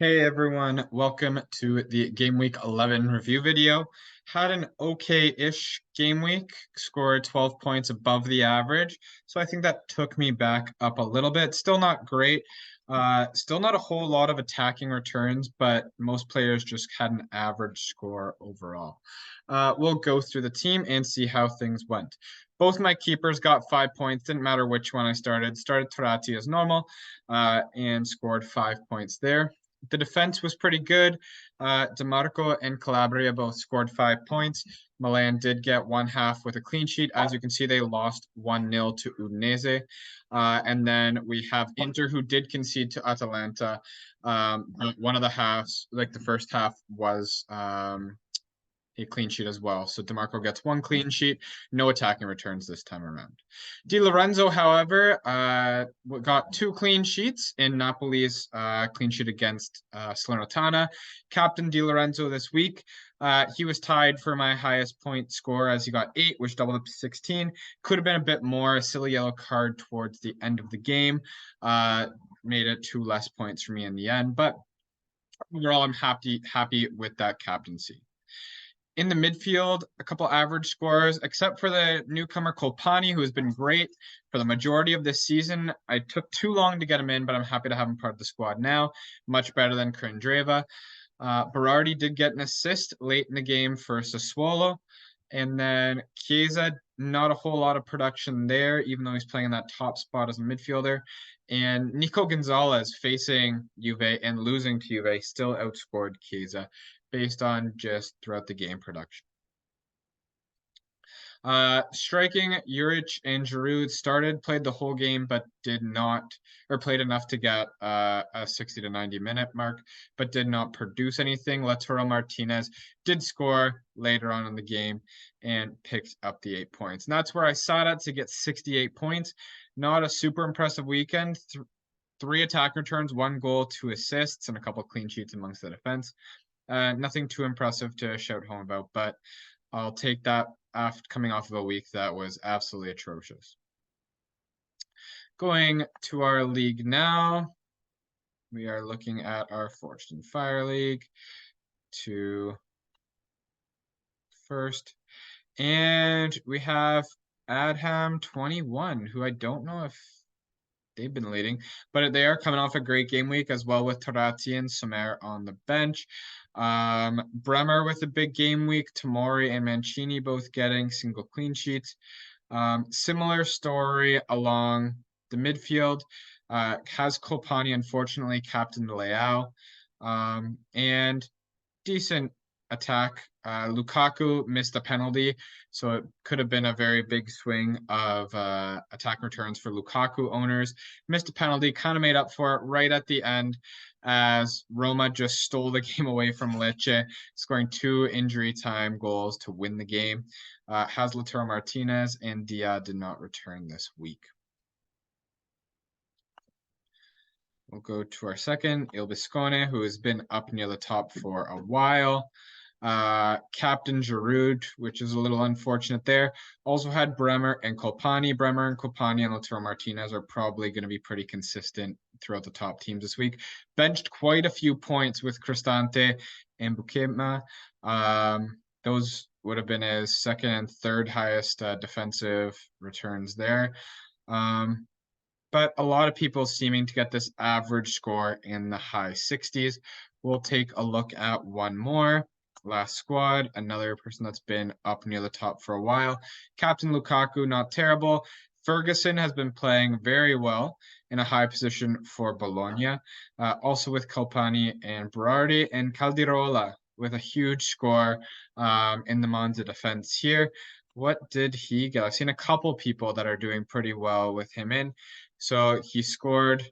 Hey everyone, welcome to the Game Week 11 review video. Had an okay-ish game week, scored 12 points above the average, so I think that took me back up a little bit. Still not great, still not a whole lot of attacking returns, but most players just had an average score overall. We'll go through the team and see how things went. Both my keepers got 5 points, didn't matter which one I started. Started Torati as normal, and scored 5 points there. The defense was pretty good. DeMarco and Calabria both scored 5 points. Milan did get one half with a clean sheet. As you can see, they lost 1-0 to Udinese. And then we have Inter, who did concede to Atalanta. But one of the halves, like the first half, was a clean sheet as well. So DeMarco gets one clean sheet, no attacking returns this time around. Di Lorenzo, however, got two clean sheets in Napoli's clean sheet against Salernitana. Captain Di Lorenzo this week. He was tied for my highest point score as he got 8, which doubled up to 16. Could have been a bit more. A silly yellow card towards the end of the game made it 2 less points for me in the end. But overall, I'm happy with that captaincy. In the midfield, a couple average scores, except for the newcomer Kolpani, who has been great for the majority of this season. I took too long to get him in, but I'm happy to have him part of the squad now. Much better than Kurindreva. Berardi did get an assist late in the game for Sassuolo. And then Chiesa, not a whole lot of production there, even though he's playing in that top spot as a midfielder. And Nico Gonzalez facing Juve and losing to Juve still outscored Chiesa based on just throughout the game production. Striking, Juric and Giroud played the whole game, but did not, or played enough to get a 60 to 90 minute mark, but did not produce anything. Lautaro Martinez did score later on in the game and picked up the 8 points. And that's where I sat at to get 68 points. Not a super impressive weekend. Three attack returns, 1 goal, 2 assists, and a couple clean sheets amongst the defense. Nothing too impressive to shout home about, but I'll take that after coming off of a week that was absolutely atrocious. Going to our league now, we are looking at our Forged in Fire League to first. And we have Adham 21, who I don't know if they've been leading, but they are coming off a great game week as well with Taratti and Somer on the bench. Bremer with a big game week, Tomori and Mancini both getting single clean sheets. Similar story along the midfield. Has Kopani unfortunately captained Leao. And decent attack. Lukaku missed a penalty, so it could have been a very big swing of attack returns for Lukaku owners. Missed a penalty, kind of made up for it right at the end as Roma just stole the game away from Lecce, scoring 2 injury time goals to win the game. Has Lautaro Martinez and Dia did not return this week. We'll go to our second, Il Biscone, who has been up near the top for a while. Captain Giroud, which is a little unfortunate there. Also had Bremer and Kopani. Bremer and Kopani and Lautaro Martinez are probably going to be pretty consistent throughout the top teams this week. Benched quite a few points with Cristante and Bukema. Those would have been his second and third highest defensive returns there. But a lot of people seeming to get this average score in the high 60s. We'll take a look at one more. Last squad, another person that's been up near the top for a while. Captain Lukaku, not terrible. Ferguson has been playing very well in a high position for Bologna. Also with Kalpani and Berardi, and Caldirola with a huge score in the Monza defense here. What did he get? I've seen a couple people that are doing pretty well with him in. So he scored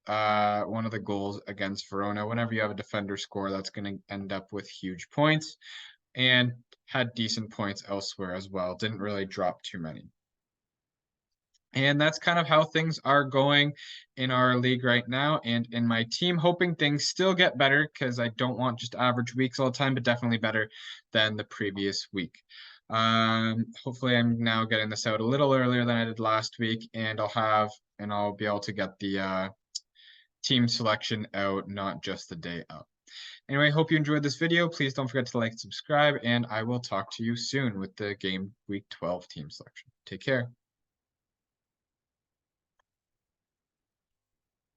one of the goals against Verona. Whenever you have a defender score, that's going to end up with huge points, and had decent points elsewhere as well. Didn't really drop too many. And that's kind of how things are going in our league right now and in my team, hoping things still get better because I don't want just average weeks all the time, but definitely better than the previous week. Hopefully I'm now getting this out a little earlier than I did last week, and I'll be able to get the team selection out, not just the day of. Anyway, hope you enjoyed this video. Please don't forget to like and subscribe, and I will talk to you soon with the Game Week 12 team selection. Take care.